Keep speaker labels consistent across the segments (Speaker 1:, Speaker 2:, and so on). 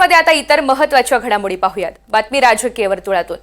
Speaker 1: मध्ये आता इतर महत्त्वाच्या घडामोडी पाहूयात। बातमी राजकीय वर्तुळातून।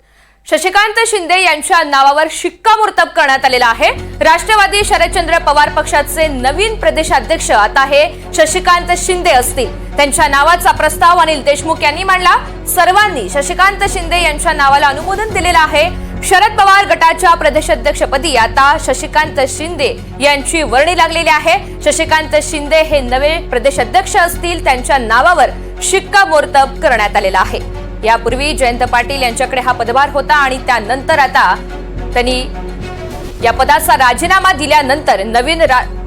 Speaker 1: शशिकांत शिंदे यांच्या नावावर शिक्कामोर्तब करण्यात आलेला आहे। राष्ट्रवादी शरदचंद्र पवार पक्षाचे नवीन प्रदेशाध्यक्ष आता हे शशिकांत शिंदे असतील। त्यांच्या नावाचा प्रस्ताव अनिल देशमुख यांनी मांडला। सर्वांनी शशिकांत शिंदे यांच्या नावाला अनुमोदन दिलेलं आहे। शरद पवार गटाच्या प्रदेशाध्यक्षपदी आता शशिकांत शिंदे यांची वर्णी लागलेली आहे। शशिकांत शिंदे हे नवे प्रदेशाध्यक्ष असतील। त्यांच्या नावावर शिक्कामोर्तब करण्यात आलेला आहे। यापूर्वी जयंत पाटील यांच्याकडे हा पदभार होता आणि त्यानंतर आता त्यांनी या पदाचा राजीनामा दिल्यानंतर नवीन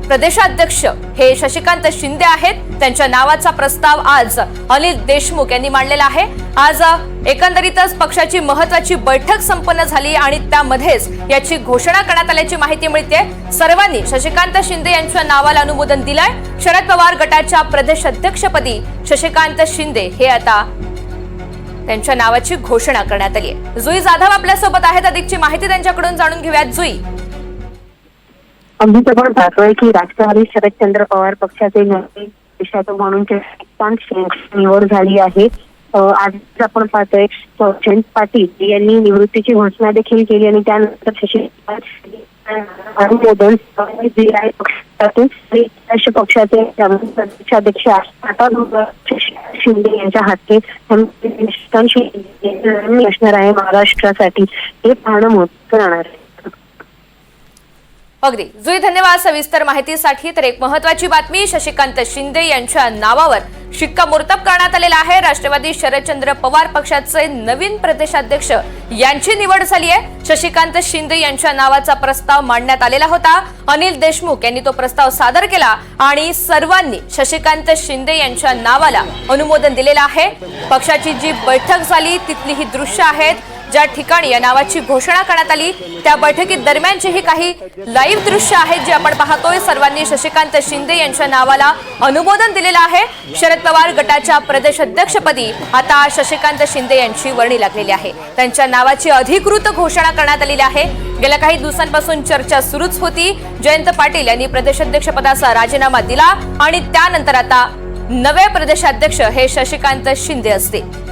Speaker 1: प्रदेशाध्यक्ष हे शशिकांत शिंदे आहेत। त्यांच्या नावाचा प्रस्ताव आज अनिल देशमुख यांनी मांडलेला आहे। आज एकंदरीतच पक्षाची महत्त्वाची बैठक संपन्न झाली आणि त्यामध्येच याची घोषणा करण्यात आल्याची माहिती मिळते। सर्वांनी शशिकांत शिंदे यांच्या नावाला अनुमोदन दिलंय। शरद पवार गटाच्या प्रदेशाध्यक्षपदी शशिकांत शिंदे हे आता त्यांच्या नावाची घोषणा करण्यात आली आहे। जुई जाधव आपल्या सोबत आहेत। अधिकची माहिती त्यांच्याकडून जाणून घेऊयात। जुई,
Speaker 2: आम्ही आपण पाहतोय की राष्ट्रवादी शरदचंद्र पवार पक्षाचे नवे देशाचे म्हणून शशिकांत शिंदे निवड झाली आहे। आज आपण पाहतोय जयंत पाटील यांनी निवृत्तीची घोषणा देखील केली आणि त्यानंतर शशिकांत अनुमोदन पक्षातून पक्षाचे प्रदेशाध्यक्ष आता शिंदे यांच्या हाती असणार आहे। महाराष्ट्रासाठी हे पाहणं महत्त्वाचं राहणार आहे।
Speaker 1: अगदी जुई, धन्यवाद सविस्तर माहितीसाठी। तर एक महत्त्वाची बातमी, शशिकांत शिंदे यांच्या नावावर शिक्कामोर्तब करण्यात आलेला आहे। राष्ट्रवादी शरदचंद्र पवार पक्षाचे नवीन प्रदेशाध्यक्ष यांची निवड झाली आहे। शशिकांत शिंदे यांच्या नावाचा प्रस्ताव मांडण्यात आलेला होता। अनिल देशमुख यांनी तो प्रस्ताव सादर केला आणि सर्वांनी शशिकांत शिंदे यांच्या नावाला अनुमोदन दिलेलं आहे। पक्षाची जी बैठक झाली तिथली ही दृश्य आहेत, ज्या ठिकाणी या नावाची घोषणा करण्यात आली त्या बैठकीत दरम्यानची ही काही लाईव्ह दृश्य आहेत जे आपण पाहतोय। सर्वांनी शशिकांत शिंदे यांच्या नावाला अनुमोदन दिलेलं आहे। शरद पवार गटाच्या प्रदेशाध्यक्षपदी आता शशिकांत शिंदे यांची वर्णी लागलेली आहे। त्यांच्या नावाची अधिकृत घोषणा करण्यात आलेली आहे। गेल्या काही दिवसांपासून चर्चा सुरूच होती। जयंत पाटील यांनी प्रदेशाध्यक्षपदाचा राजीनामा दिला आणि त्यानंतर आता नवे प्रदेशाध्यक्ष हे शशिकांत शिंदे असतील।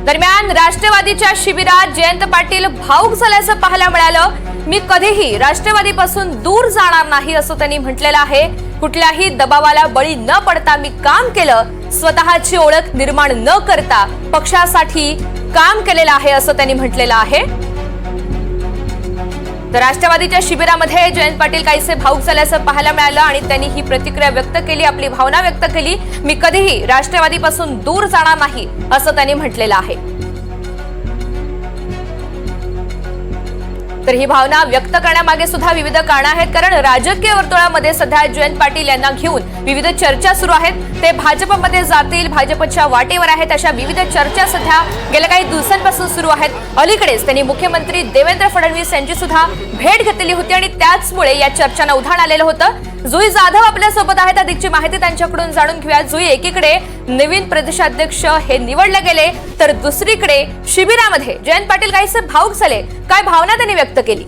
Speaker 1: दरम्यान राष्ट्रवादीच्या शिबिरात जयंत पाटील भाऊक झाल्याचं पाहायला मिळालं। मी कधीही राष्ट्रवादीपासून दूर जाणार नाही असं त्यांनी म्हटलेलं आहे। कुठल्याही दबावाला बळी न पडता मी काम केलं, स्वतःची ओळख निर्माण न करता पक्षासाठी काम केलेलं आहे असं त्यांनी म्हटलेलं आहे। तर राष्ट्रवादीच्या शिबिरामध्ये जयंत पाटील काहीसे भाऊक झाल्याचं पाहायला मिळालं आणि त्यांनी ही प्रतिक्रिया व्यक्त केली, आपली भावना व्यक्त केली। मी कधीही राष्ट्रवादीपासून दूर जाणार नाही असं त्यांनी म्हटलेलं आहे। तर ही भावना व्यक्त करण्यामागे सुद्धा विविध कारणं आहेत, कारण राजकीय वर्तुळामध्ये सध्या जयंत पाटील यांना घेऊन विविध चर्चा सुरू आहेत। ते भाजपमध्ये जातील, भाजपच्या वाटेवर आहेत, अशा विविध चर्चा सध्या गेल्या काही दिवसांपासून सुरू आहेत। अलीकडेच त्यांनी मुख्यमंत्री देवेंद्र फडणवीस यांची सुद्धा भेट घेतलेली होती आणि त्याचमुळे या चर्चांना उधाण आलेलं होतं। जुई जाधव आपल्या सोबत आहेत। अधिकची माहिती त्यांच्याकडून जाणून घेऊया। जुई, एकीकडे नवीन प्रदेशाध्यक्ष हे निवडले गेले तर दुसरीकडे शिबिरामध्ये जयंत पाटील काहीसे भाऊक झाले, काय भावना त्यांनी व्यक्त केली?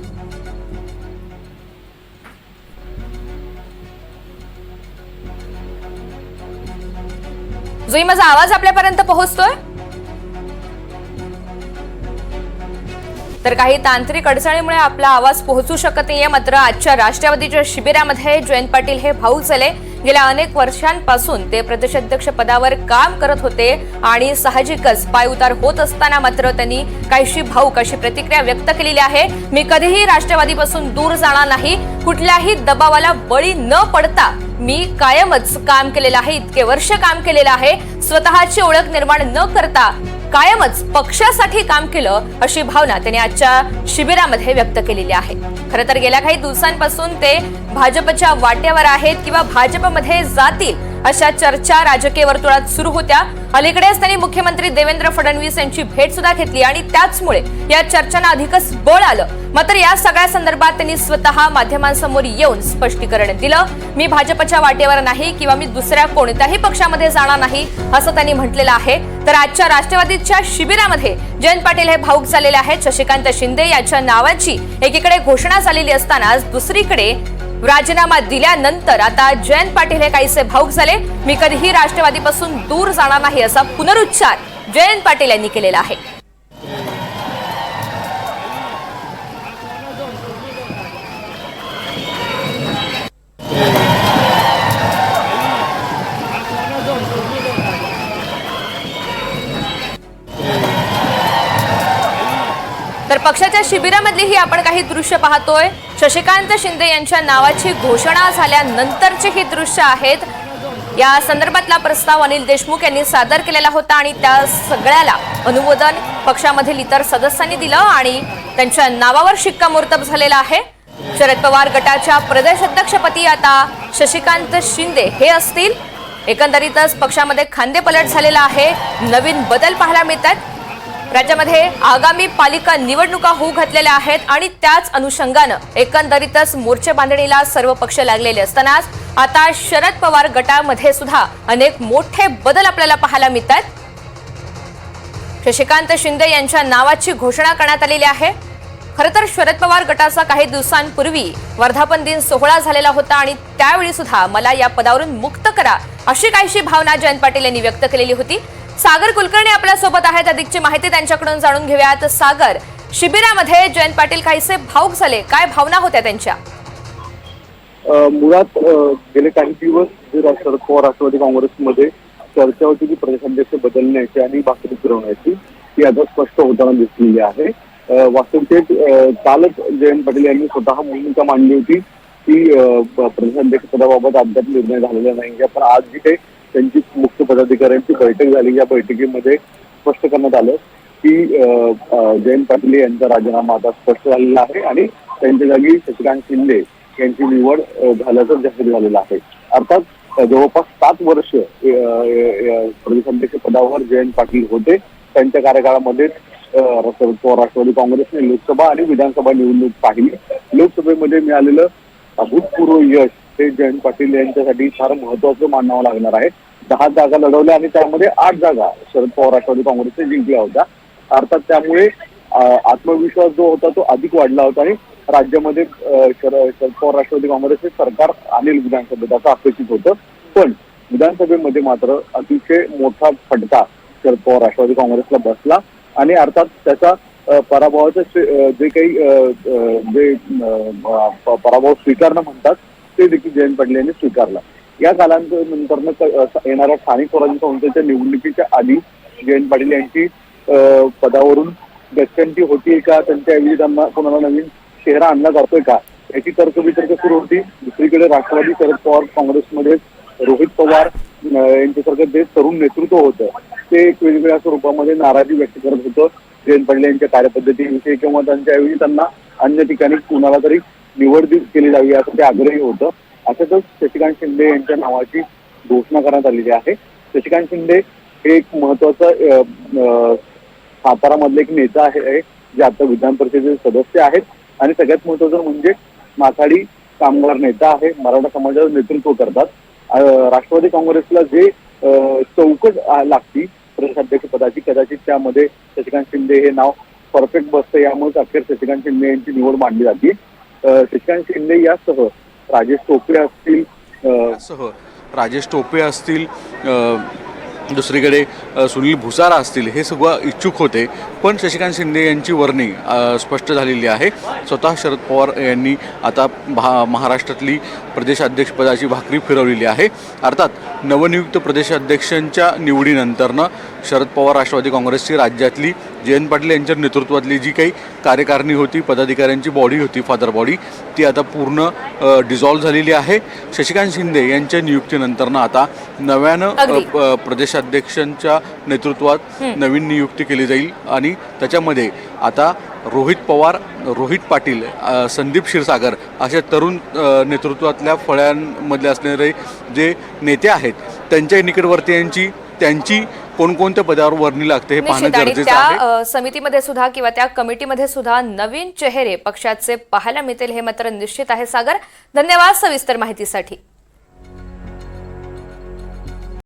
Speaker 1: जुई, माझा आवाज आपल्यापर्यंत पोहोचतोय? तर काही तांत्रिक अडचणीमुळे आपला आवाज पोहोचू शकत नाहीये। मात्र आजच्या राष्ट्रवादीच्या शिबिरामध्ये जयंत पाटील हे भाऊक झाले। गेल्या अनेक वर्षांपासून ते प्रदेशाध्यक्ष पदावर काम करत होते आणि साहजिकच पायउतार होत असताना मात्र त्यांनी काहीशी भाऊक अशी प्रतिक्रिया व्यक्त केलेली आहे। मी कधीही राष्ट्रवादीपासून दूर जाणार नाही, कुठल्याही दबावाला बळी न पडता मी कायमच काम केलेलं आहे, इतके वर्ष काम केलेलं आहे, स्वतःची ओळख निर्माण न करता कायमच पक्षासाठी काम केलं अशी भावना त्यांनी आजच्या शिबिरामध्ये व्यक्त केलेली आहे। खरं तर गेल्या काही दिवसांपासून ते भाजपच्या वाटेवर आहेत किंवा भाजपमध्ये जातील अशा चर्चा राजकीय वर्तुळात सुरू होत्या। अलीकडेच त्यांनी मुख्यमंत्री देवेंद्र फडणवीस यांची भेट सुद्धा घेतली आणि त्याचमुळे या चर्चांना अधिकच बळ आलं। मात्र या सगळ्या संदर्भात त्यांनी स्वतः माध्यमांसमोर येऊन स्पष्टीकरण दिलं। मी भाजपच्या वाटेवर नाही किंवा मी दुसऱ्या कोणत्याही पक्षामध्ये जाणार नाही असं त्यांनी म्हटलेलं आहे। तर आजच्या राष्ट्रवादीच्या शिबिरामध्ये जयंत पाटील हे भाऊक झालेले आहेत। शशिकांत शिंदे यांच्या नावाची एकीकडे घोषणा झालेली असतानाच दुसरीकडे राजीनामा दिल्यानंतर आता जयंत पाटील हे काहीसे भावुक झाले. मी कधीही राष्ट्रवादीपासून दूर जाणार नाही असा पुनरुच्चार जयंत पाटील यांनी केलेला आहे. तर पक्षाच्या शिबिरामधली ही आपण काही दृश्य पाहतोय. शशिकांत शिंदे यांच्या नावाची घोषणा झाल्यानंतरची ही दृश्य आहेत. या संदर्भातला प्रस्ताव अनिल देशमुख यांनी सादर केलेला होता आणि त्या सगळ्याला अनुमोदन पक्षामधील इतर सदस्यांनी दिलं आणि त्यांच्या नावावर शिक्कामोर्तब झालेला आहे. शरद पवार गटाच्या प्रदेशाध्यक्षपदी आता शशिकांत शिंदे हे असतील. एकंदरीतच पक्षामध्ये खांदेपलट झालेला आहे. नवीन बदल पाहायला मिळतात. राज्यामध्ये आगामी पालिका निवडणुका होऊ घातलेल्या आहेत आणि त्याच अनुषंगानं एकंदरीतच मोर्चे बांधणीला सर्व पक्ष लागलेले असतानाच आता शरद पवार गटामध्ये सुद्धा अनेक मोठे बदल आपल्याला पाहायला मिळतात. शशिकांत शिंदे यांच्या नावाची घोषणा करण्यात आलेली आहे. खरं तर शरद पवार गटाचा काही दिवसांपूर्वी वर्धापन दिन सोहळा झालेला होता आणि त्यावेळी सुद्धा मला या पदावरून मुक्त करा अशी काहीशी भावना जयंत पाटील यांनी व्यक्त केलेली होती. सागर कुलकर्णी आपल्या सोबत आहेत. अधिकची माहिती त्यांच्याकडून जाणून घेऊयात. सागर, शिबिरामध्ये जयंत पाटील काहीसे भावुक झाले, काय भावना होत्या त्यांच्या?
Speaker 3: मुळात गेले काही दिवस शरद पवार राष्ट्रवादी काँग्रेसमध्ये चर्चा होती की प्रदेशाध्यक्ष बदलण्याची आणि भाकरी फिरवण्याची, ती आता स्पष्ट होताना दिसलेली आहे. वास्तविकतेत कालच जयंत पाटील यांनी स्वतः भूमिका मांडली होती की प्रदेशाध्यक्ष पदाबाबत अद्याप निर्णय झालेला नाही. पण आज जी काही त्यांची मुख्य पदाधिकाऱ्यांची बैठक झाली, या बैठकीमध्ये स्पष्ट करण्यात आलं की जयंत पाटील यांचा राजीनामा आता स्पष्ट झालेला आहे आणि त्यांच्या जागी शशिकांत शिंदे यांची निवड झाल्याचं जाहीर झालेलं आहे. अर्थात जवळपास 7 वर्ष प्रदेशाध्यक्ष पदावर जयंत पाटील होते. त्यांच्या कार्यकाळामध्ये शरद पवार राष्ट्रवादी काँग्रेसने लोकसभा आणि विधानसभा निवडणूक पाहिली. लोकसभेमध्ये मिळालेलं अभूतपूर्व यश हे जयंत पाटील यांच्यासाठी फार महत्वाचं मानावं लागणार आहे. 10 जागा लढवल्या आणि त्यामध्ये 8 जागा शरद पवार राष्ट्रवादी काँग्रेसने जिंकल्या होत्या. अर्थात त्यामुळे आत्मविश्वास जो होता तो अधिक वाढला होता आणि राज्यामध्ये शरद पवार राष्ट्रवादी काँग्रेसचे सरकार आणेल विधानसभेत असं अपेक्षित होतं. पण विधानसभेमध्ये मात्र अतिशय मोठा फटका शरद पवार राष्ट्रवादी काँग्रेसला बसला आणि अर्थात त्याचा पराभवाचं जे काही पराभव स्वीकारणं म्हणतात ते देखील जयंत पाटील यांनी स्वीकारला. या कालानंतर येणाऱ्या स्थानिक स्वराज्य संस्थेच्या निवडणुकीच्या आधी जयंत पाटील यांची पदावरून गच्छंती होती का, त्यांच्याऐवजी त्यांना कोणाला नवीन चेहरा आणला जातोय का, याची तर्कवितर्क सुरू होती. दुसरीकडे राष्ट्रवादी शरद पवार काँग्रेसमध्ये रोहित पवार यांच्यासारखं जे तरुण नेतृत्व होतं ते एक वेगवेगळ्या स्वरूपामध्ये नाराजी व्यक्त करत होतं जयंत पाटील यांच्या कार्यपद्धतीविषयी किंवा त्यांच्याऐवजी त्यांना अन्य ठिकाणी कुणाला तरी निवड केली जावी असं ते आग्रही होतं. अशातच शशिकांत शिंदे यांच्या नावाची घोषणा करण्यात आलेली आहे. शशिकांत शिंदे हे एक महत्वाचं सातारामधले एक नेता आहे जे आता विधान परिषदेचे सदस्य आहेत आणि सगळ्यात महत्वाचं म्हणजे माथाडी कामगार नेता आहे. मराठा समाजाचं नेतृत्व करतात. राष्ट्रवादी काँग्रेसला जे चौकट लागती प्रदेशाध्यक्ष पदाची, कदाचित त्यामध्ये शशिकांत शिंदे हे नाव परफेक्ट बसतं. यामुळे अखेर शशिकांत शिंदे यांची निवड मांडली जाते. शशिकांत शिंदे यासह राजेश टोपे असतील, दुसरीकडे सुनील भुसारा असतील, हे सगळं इच्छुक होते. पण शशिकांत शिंदे यांची वर्णी स्पष्ट झालेली आहे. स्वतः शरद पवार यांनी आता महाराष्ट्रातली प्रदेशाध्यक्षपदाची भाकरी फिरवलेली आहे. अर्थात नवनियुक्त प्रदेशाध्यक्षांच्या निवडीनंतरनं शरद पवार राष्ट्रवादी काँग्रेसची राज्यातली जयंत पाटील यांच्या नेतृत्वातली जी काही कार्यकारिणी होती, पदाधिकाऱ्यांची बॉडी होती, फादर बॉडी, ती आता पूर्ण डिझॉल्व्ह झालेली आहे. शशिकांत शिंदे यांच्या नियुक्तीनंतरनं आता नव्यानं प्रदेशाध्यक्षांच्या नेतृत्वात नवीन नियुक्ती केली जाईल आणि त्याच्यामध्ये आता रोहित पवार, रोहित पाटील, संदीप क्षीरसागर अशा तरुण नेतृत्वातल्या फळ्यांमधले असणारे जे नेते आहेत त्यांच्या निकटवर्तीयांची त्यांची कोणकोणत्या पदावर वर्णी लागते हे पाहणं गरजेचं आहे.
Speaker 1: त्या समितीमध्ये सुद्धा किंवा त्या कमिटीमध्ये सुद्धा नवीन चेहरे पक्षाचे पाहायला मिळतील हे मात्र निश्चित आहे. सागर, धन्यवाद सविस्तर माहितीसाठी.